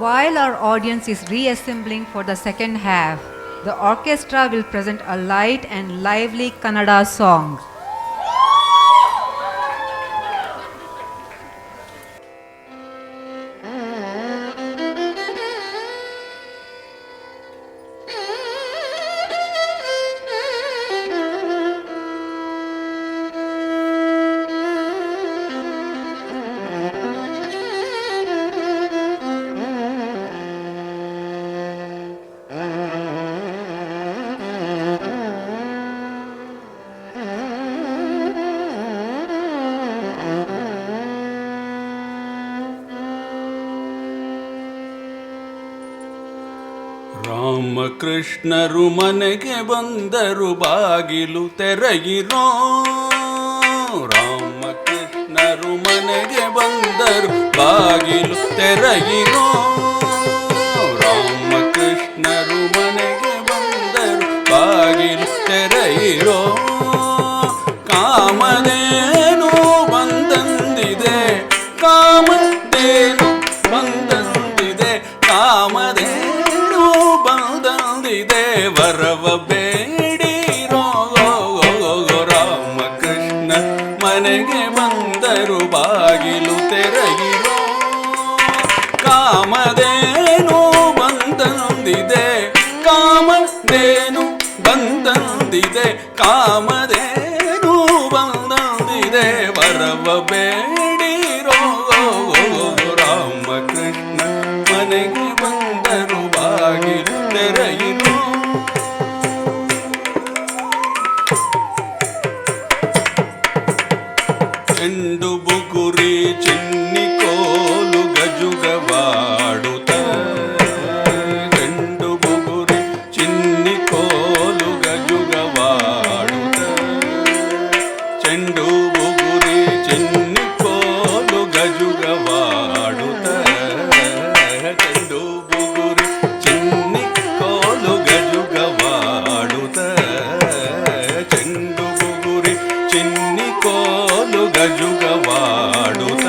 While our audience is reassembling for the second half, the orchestra will present a light and lively Kannada song. ರಾಮಕೃಷ್ಣರು ಮನೆಗೆ ಬಂದರು ಬಾಗಿಲು ತೆರೆಯಿರೋ. ರಾಮಕೃಷ್ಣರು ಮನೆಗೆ ಬಂದರು ಬಾಗಿಲು ತೆರೆಯಿರೋ. ರಾಮಕೃಷ್ಣರು ಮನೆಗೆ ಬಂದರು ಬಾಗಿಲು ತೆರೆಯಿರೋ. ಕಾಮಧೇನು ಬಂದಂದಿದೆ, ಕಾಮಧೇನು ಬಂದಂದಿದೆ, ಕಾಮಧೇನು ಬಂದಂದಿದೆ, ವರವ ಬೇಡಿರೋ. ರಾಮಕೃಷ್ಣ ಮನೆಗೆ ಬಂದರು ಬಾಗಿಲು ತೆರೆಯಿರೋ. ಕಾಮಧೇನು ಬಂದಂದಿದೆ, ಕಾಮಧೇನು ಬಂದಂದಿದೆ, ಕಾಮಧೇನು ಬಂದಂದಿದೆ, ವರವ ಬೇಡಿರೋ. ರಾಮಕೃಷ್ಣ ಮನೆಗೆ ಬಂದರು ಬಾಗಿಲು ತೆರೆಯಿರೋ. ಚೆಂಡು ಬುಗುರಿ ಚಿನ್ನಿ ಕೋಲು ಗಜುಗವಾಡುತ್ತ, ಚೆಂಡು ಬುಗುರಿ ಚಿನ್ನಿ ಕೋಲು ಗಜುಗವಾಡುತ್ತ, ಚೆಂಡು ಬುಗುರಿ ಚಿನ್ನಿ ಕೋಲು ಗಜುಗವಾಡುತ್ತ, ಚೆಂಡು ಬುಗುರಿ ಚಿನ್ನಿ ಕೋಲು ಗಜುಗವಾಡುತ್ತ, ಚೆಂಡು ಬುಗುರಿ ಚಿನ್ನಿ ಕೋಲು ಗಜುಗವಾಡುತ್ತ,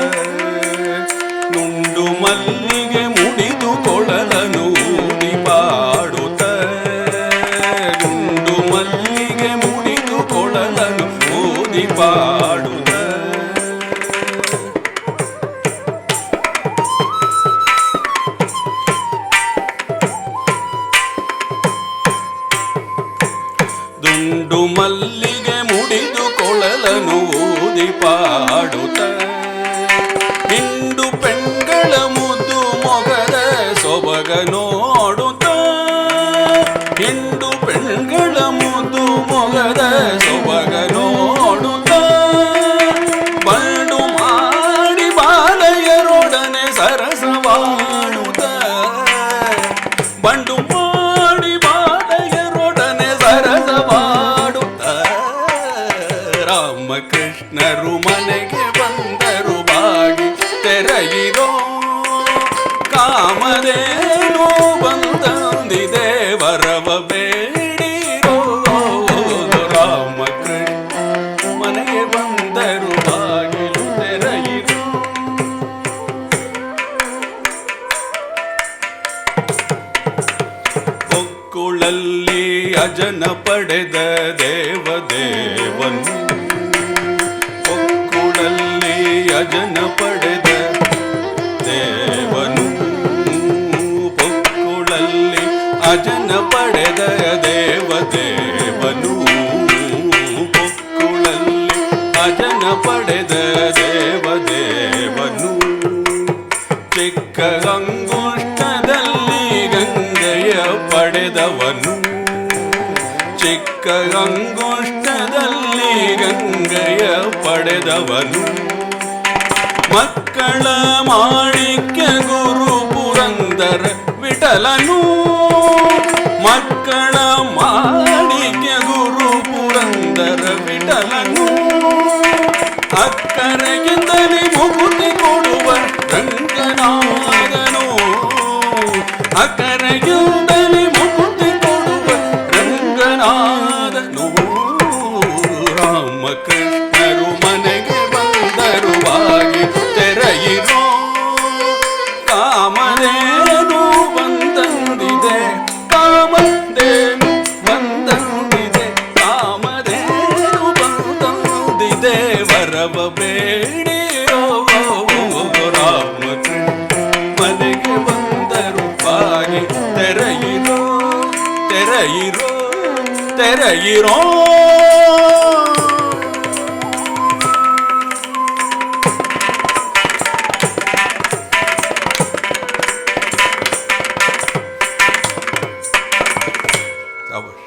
ನುಂಡು ಮಲ್ಲಿಗೆ ಮುಡಿದು ಕೊಳಲನು ಊದಿ ಪಾಡುತ್ತ, ನುಂಡು ಮಲ್ಲಿಗೆ ಮುಡಿದು ಕೊಳಲನು ಊದಿ ಪಾಡುತ್ತ. ದುಂಡು ಮಲ್ಲಿಗೆ ಮುಡಿದು ಕೊಳಲನು ಊದಿ ಪಾಡುತ್ತ, ಹಿಂಡು ಪೆಣ್ಗಳ ಮುದ್ದು ಮೊಗದ ಸೊಬಗ ನೋಡುತ್ತ, ಹಿಂಡು ಪೆಣ್ಗಳ ಮುದ್ದು ಮೊಗದ ಸೊಬಗ ನೋಡುತ್ತ, ಬಂಡು ಮಾಡಿ ಬಾಲಯರೊಡನೆ ಸರಸವಾಡುತ್ತ, ಬಂಡು ಮಾಡಿ ಬಾಲಯರೊಡನೆ ಸರಸವಾಡುತ್ತ. ರಾಮಕೃಷ್ಣರು ಮನೆಗೆ ಬಂದರು ಬಾಗಿ ತೆರೆಯಿರೋ. ಕಾಮಧೇನು ಬಂದಂದಿದೆ, ವರವ ಬೇಡಿರೋ. ರಾಮಕೃಷ್ಣ ಮನೆಗೆ ಬಂದರು ಬಾಗಿಲು ತೆರೆಯಿರೋ. ಹೊಕ್ಕುಳಲ್ಲಿ ಅಜನ ಪಡೆದ ದೇವದೇವನು, ಹೊಕ್ಕುಳಲ್ಲಿ ಅಜನ ಪಡೆದ ದೇವನು, ಹೊಕ್ಕುಳಲ್ಲಿ ಅಜನ ಪಡೆದ ದೇವದೇವನು, ಹೊಕ್ಕುಳಲ್ಲಿ ಅಜನ ಪಡೆದ ದೇವದೇವನು, ಚಿಕ್ಕ ಅಂಗುಷ್ಟದಲ್ಲಿ ಗಂಗೆಯ ಪಡೆದವನು, ಚಿಕ್ಕ ಅಂಗುಷ್ಟದಲ್ಲಿ ಗಂಗೆಯ ಪಡೆದವನು, ಮಕ್ಕಳ ಮಾಣಿಕ್ಯ ಗುರು ಪುರಂದರ ವಿಠಲನು, ಮಕ್ಕಳ ಮಾಣಿಕ್ಯ ಗುರು ಪುರಂದರ ವಿಠಲನು, ಅಕ್ಕರೆಗಿಂದಲೇ ಮುಕುತಿ ಕೊಡುವ ರಂಗನಾಥನು, ಅಕ್ಕರೆಗಿಂದಲೇ ಮುಕುತಿ ಕೊಡುವ ರಂಗನಾಥನು. ರಾಮಕೃಷ್ಣರು ಮನೆಗೆ ಬಂದರು ಬಾಗಿ ತೆರೆಯಿರೋ. ಕಾಮಧೇನು ವರವ ಬೇಡಿರೋ ರಾಮಚಂದ್ರ ಮನೆಗೆ ಬಂದರು ಬಾಗಿ ತೆರೆಯಿರೋ ತೆರೆಯಿರೋ ತೆರೆಯಿರೋ. ಶಾಬಾಷ್.